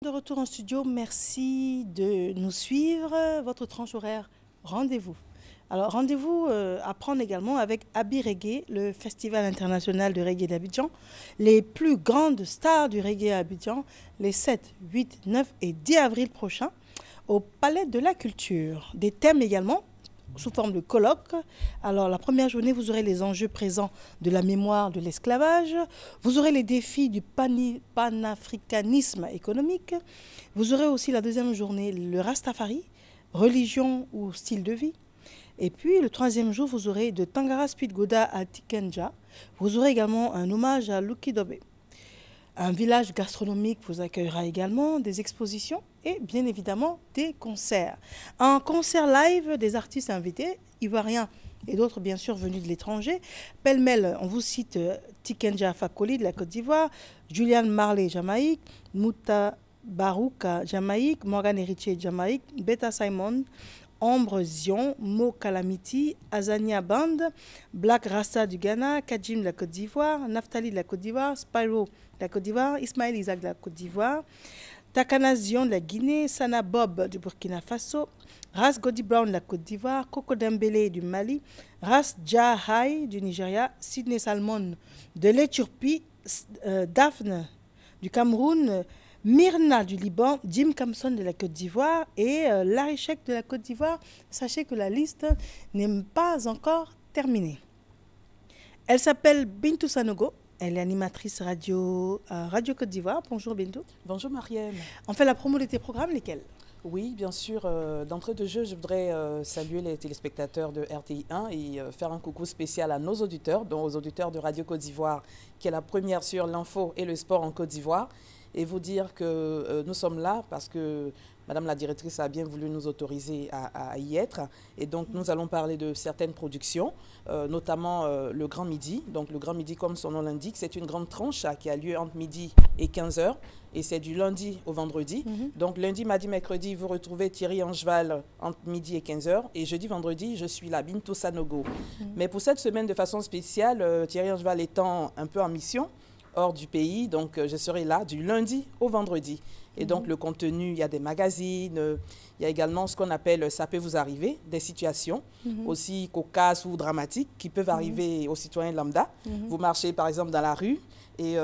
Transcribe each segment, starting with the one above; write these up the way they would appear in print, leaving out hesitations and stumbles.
De retour en studio, merci de nous suivre. Votre tranche horaire, rendez-vous. Alors, rendez-vous à prendre également avec Abi Reggae, le Festival international de reggae d'Abidjan. Les plus grandes stars du reggae à Abidjan, les 7, 8, 9 et 10 avril prochains, au Palais de la Culture. Des thèmes également, sous forme de colloque. Alors, la première journée, vous aurez les enjeux présents de la mémoire de l'esclavage. Vous aurez les défis du panafricanisme économique. Vous aurez aussi la deuxième journée, le Rastafari, religion ou style de vie. Et puis, le troisième jour, vous aurez de Tangara Speed Goda à Tikenja. Vous aurez également un hommage à Lucky Dobe. Un village gastronomique vous accueillera également, des expositions et bien évidemment des concerts. Un concert live des artistes invités, ivoiriens et d'autres bien sûr venus de l'étranger. Pêle-mêle, on vous cite Tikenja Fakoli de la Côte d'Ivoire, Julian Marley, Jamaïque, Mouta Barouka, Jamaïque, Morgan Héritier, Jamaïque, Beta Simon, Ombre Zion, Mo Calamity, Azania Band, Black Rasta du Ghana, Kajim de la Côte d'Ivoire, Naftali de la Côte d'Ivoire, Spyro de la Côte d'Ivoire, Ismaël Isaac de la Côte d'Ivoire, Takana Zion de la Guinée, Sana Bob du Burkina Faso, Ras Godi Brown de la Côte d'Ivoire, Coco Dembélé du Mali, Ras Jahai du Nigeria, Sidney Salmon de l'Éthiopie, Daphne du Cameroun, Myrna du Liban, Jim Kamson de la Côte d'Ivoire et Larry Sheikh de la Côte d'Ivoire. Sachez que la liste n'est pas encore terminée. Elle s'appelle Bintou Sanogo. Elle est animatrice radio Radio Côte d'Ivoire. Bonjour Bintou. Bonjour Mariem. On fait la promo de tes programmes, lesquels? Oui, bien sûr. D'entrée de jeu, je voudrais saluer les téléspectateurs de RTI1 et faire un coucou spécial à nos auditeurs, dont aux auditeurs de Radio Côte d'Ivoire, qui est la première sur l'info et le sport en Côte d'Ivoire. Et vous dire que nous sommes là parce que Madame la directrice a bien voulu nous autoriser à y être. Et donc, nous allons parler de certaines productions, notamment le Grand Midi. Donc, le Grand Midi, comme son nom l'indique, c'est une grande tranche qui a lieu entre midi et 15 h. Et c'est du lundi au vendredi. Donc, lundi, mardi, mercredi, vous retrouvez Thierry Angeval entre midi et 15 h. Et jeudi, vendredi, je suis là, Bintou Sanogo. Mais pour cette semaine, de façon spéciale, Thierry Angeval étant un peu en mission, hors du pays, donc je serai là du lundi au vendredi. Et donc le contenu, il y a des magazines, il y a également ce qu'on appelle « ça peut vous arriver », des situations aussi cocasses ou dramatiques qui peuvent arriver aux citoyens lambda. Vous marchez par exemple dans la rue et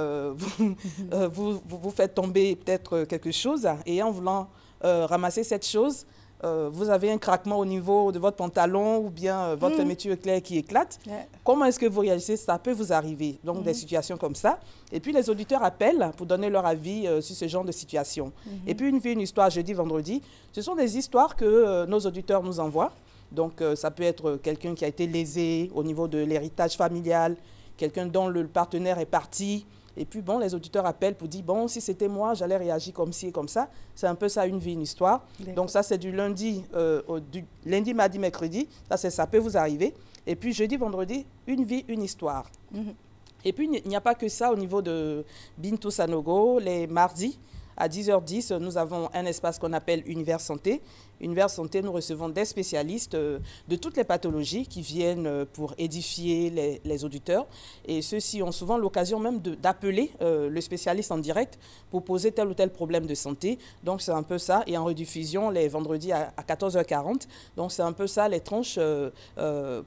vous faites tomber peut-être quelque chose et en voulant ramasser cette chose, vous avez un craquement au niveau de votre pantalon ou bien votre fermeture éclair qui éclate. Comment est-ce que vous réagissez? Ça peut vous arriver. Donc, des situations comme ça. Et puis, les auditeurs appellent pour donner leur avis sur ce genre de situation. Et puis, une histoire jeudi, vendredi. Ce sont des histoires que nos auditeurs nous envoient. Donc, ça peut être quelqu'un qui a été lésé au niveau de l'héritage familial, quelqu'un dont le partenaire est parti. Et puis, bon, les auditeurs appellent pour dire, bon, si c'était moi, j'allais réagir comme ci et comme ça. C'est un peu ça, une vie, une histoire. Donc, ça, c'est du lundi, lundi, mardi, mercredi. Ça peut vous arriver. Et puis, jeudi, vendredi, une vie, une histoire. Et puis, il n'y a pas que ça au niveau de Bintou Sanogo. Les mardis, à 10h10, nous avons un espace qu'on appelle Univers Santé. Univers Santé, nous recevons des spécialistes de toutes les pathologies qui viennent pour édifier les auditeurs. Et ceux-ci ont souvent l'occasion même d'appeler le spécialiste en direct pour poser tel ou tel problème de santé. Donc, c'est un peu ça. Et en rediffusion, les vendredis à 14h40. Donc, c'est un peu ça, les tranches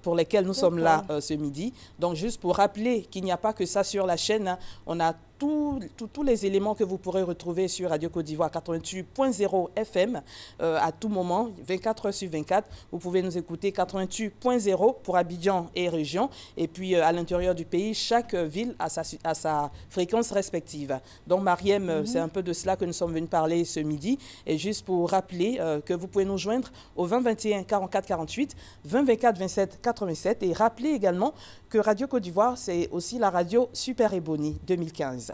pour lesquelles nous sommes là ce midi. Donc, juste pour rappeler qu'il n'y a pas que ça sur la chaîne. Hein, on a tous les éléments que vous pourrez retrouver sur Radio Côte d'Ivoire 88.0 FM à tout moment, 24 h sur 24. Vous pouvez nous écouter 88.0 pour Abidjan et région. Et puis à l'intérieur du pays, chaque ville a sa fréquence respective. Donc Mariem, c'est un peu de cela que nous sommes venus parler ce midi. Et juste pour rappeler que vous pouvez nous joindre au 20 21 44 48, 20 24 27 87. Et rappeler également que Radio Côte d'Ivoire, c'est aussi la radio Super Ebony 2015.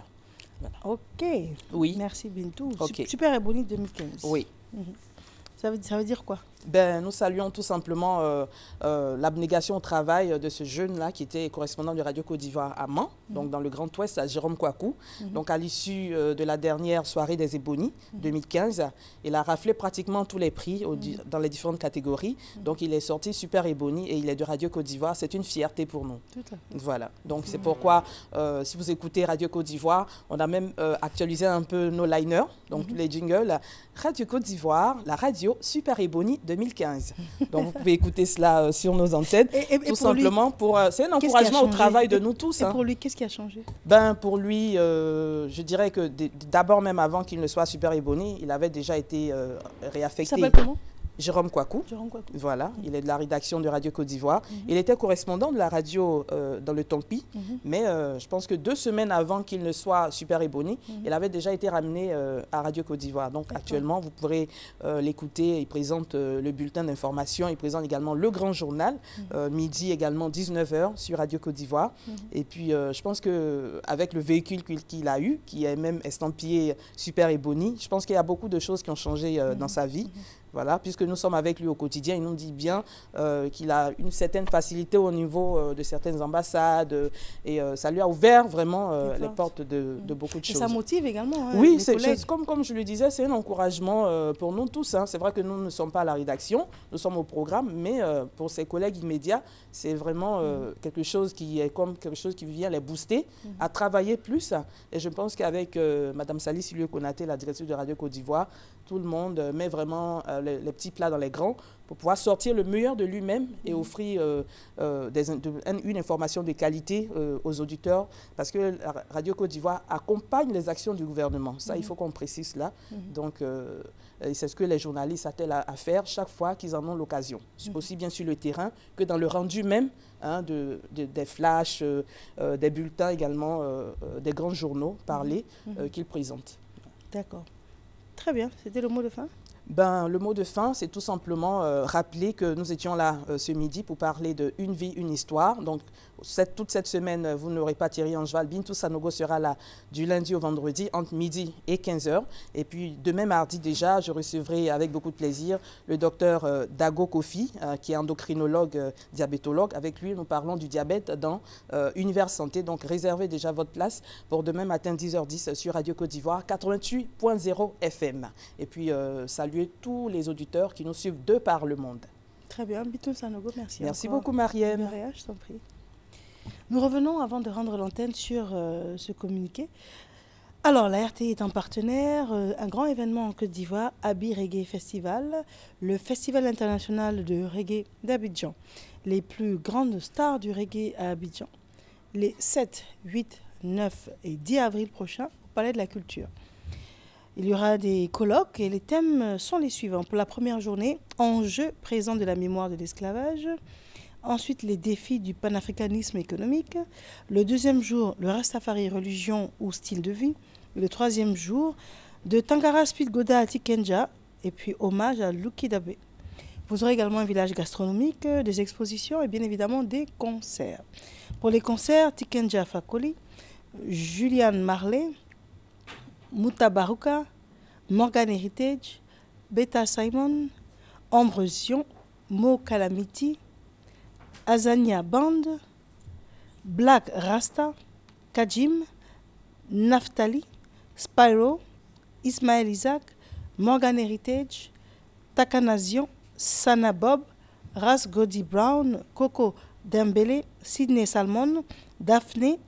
Voilà. Ok. Oui. Merci Bintou. Okay. Super Ebony 2015. Oui. Ça veut dire quoi? Ben, nous saluons tout simplement l'abnégation au travail de ce jeune-là qui était correspondant de Radio Côte d'Ivoire à Mans, donc dans le Grand Ouest, à Jérôme Kouakou. Donc à l'issue de la dernière soirée des Ébonies 2015, il a raflé pratiquement tous les prix dans les différentes catégories. Donc il est sorti super Ébony et il est de Radio Côte d'Ivoire. C'est une fierté pour nous. Tout à fait. Voilà, donc c'est pourquoi si vous écoutez Radio Côte d'Ivoire, on a même actualisé un peu nos liners, donc tous les jingles. Radio Côte d'Ivoire, la radio super Ébony 2015. Donc vous pouvez écouter cela sur nos antennes, tout simplement pour... c'est un encouragement au travail de nous tous. Et pour lui, qu'est-ce qui a changé? Ben, pour lui, je dirais que d'abord, même avant qu'il ne soit super Ébony, il avait déjà été réaffecté. Il s'appelle comment? Jérôme Kouakou. Voilà, il est de la rédaction de Radio Côte d'Ivoire. Il était correspondant de la radio dans le Tompi, mais je pense que 2 semaines avant qu'il ne soit super Ébony, il avait déjà été ramené à Radio Côte d'Ivoire. Donc actuellement, vous pourrez l'écouter. Il présente le bulletin d'information, il présente également le grand journal, midi également 19h sur Radio Côte d'Ivoire. Et puis, je pense qu'avec le véhicule qu'il a eu, qui est même estampillé super Ébony, je pense qu'il y a beaucoup de choses qui ont changé dans sa vie. Voilà, puisque nous sommes avec lui au quotidien, il nous dit bien qu'il a une certaine facilité au niveau de certaines ambassades et ça lui a ouvert vraiment les portes de beaucoup de choses. Et ça motive également. Hein, oui, comme je le disais, c'est un encouragement pour nous tous. Hein. C'est vrai que nous ne sommes pas à la rédaction, nous sommes au programme, mais pour ses collègues immédiats, c'est vraiment quelque chose qui est comme quelque chose qui vient les booster à travailler plus. Et je pense qu'avec Mme Sali Silio Konaté, la directrice de Radio Côte d'Ivoire, tout le monde met vraiment les petits plats dans les grands pour pouvoir sortir le meilleur de lui-même et offrir une information de qualité aux auditeurs, parce que Radio Côte d'Ivoire accompagne les actions du gouvernement. Ça, il faut qu'on précise cela. Donc, c'est ce que les journalistes attellent à faire chaque fois qu'ils en ont l'occasion, aussi bien sur le terrain que dans le rendu même hein, des flashs, des bulletins également, des grands journaux parlés qu'ils présentent. D'accord. Très bien. C'était le mot de fin? Ben, le mot de fin, c'est tout simplement rappeler que nous étions là ce midi pour parler de Une vie, une histoire. Donc, toute cette semaine, vous n'aurez pas Thierry Angeval. Bintou Sanogo sera là du lundi au vendredi entre midi et 15h. Et puis, demain mardi déjà, je recevrai avec beaucoup de plaisir le docteur Dago Kofi, qui est endocrinologue, diabétologue. Avec lui, nous parlons du diabète dans Univers Santé. Donc, réservez déjà votre place pour demain matin 10h10 sur Radio Côte d'Ivoire 88.0 FM. Et puis, saluer tous les auditeurs qui nous suivent de par le monde. Très bien, Bintou Sanogo, merci. Merci beaucoup, Marième. Je t'en prie. Nous revenons avant de rendre l'antenne sur ce communiqué. Alors, la RTI est un partenaire, un grand événement en Côte d'Ivoire, Abi Reggae Festival, le festival international de reggae d'Abidjan. Les plus grandes stars du reggae à Abidjan, les 7, 8, 9 et 10 avril prochains au Palais de la Culture. Il y aura des colloques et les thèmes sont les suivants. Pour la première journée, enjeux présents de la mémoire de l'esclavage. Ensuite, les défis du panafricanisme économique. Le deuxième jour, le Rastafari, religion ou style de vie. Le troisième jour, de Tangara Speed Goda à Tikenja. Et puis, hommage à Luki Dabé. Vous aurez également un village gastronomique, des expositions et bien évidemment des concerts. Pour les concerts, Tikenja Fakoli, Julian Marley, Mouta Baruka, Morgan Heritage, Beta Simon, Ombre Zion, Mo Calamity, Azania Band, Black Rasta, Kajim, Naftali, Spyro, Ismaël Isaac, Morgan Heritage, Takanazion, Sana Bob, Ras Godi Brown, Coco Dembele, Sydney Salmon, Daphné,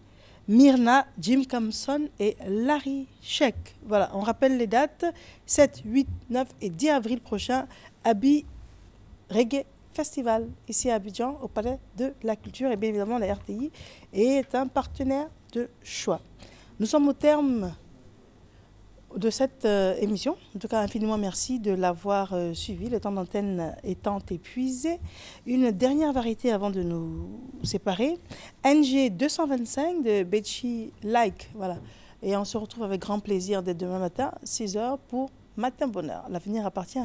Myrna, Jim Kamson et Larry Sheck. Voilà, on rappelle les dates, 7, 8, 9 et 10 avril prochain, Abi Reggae Festival, ici à Abidjan, au Palais de la Culture. Et bien évidemment, la RTI est un partenaire de choix. Nous sommes au terme de cette émission. En tout cas, infiniment merci de l'avoir suivi, le temps d'antenne étant épuisé. Une dernière variété avant de nous séparer. NG 225 de Betchy Like. Voilà. Et on se retrouve avec grand plaisir dès demain matin, 6h pour Matin Bonheur. L'avenir appartient à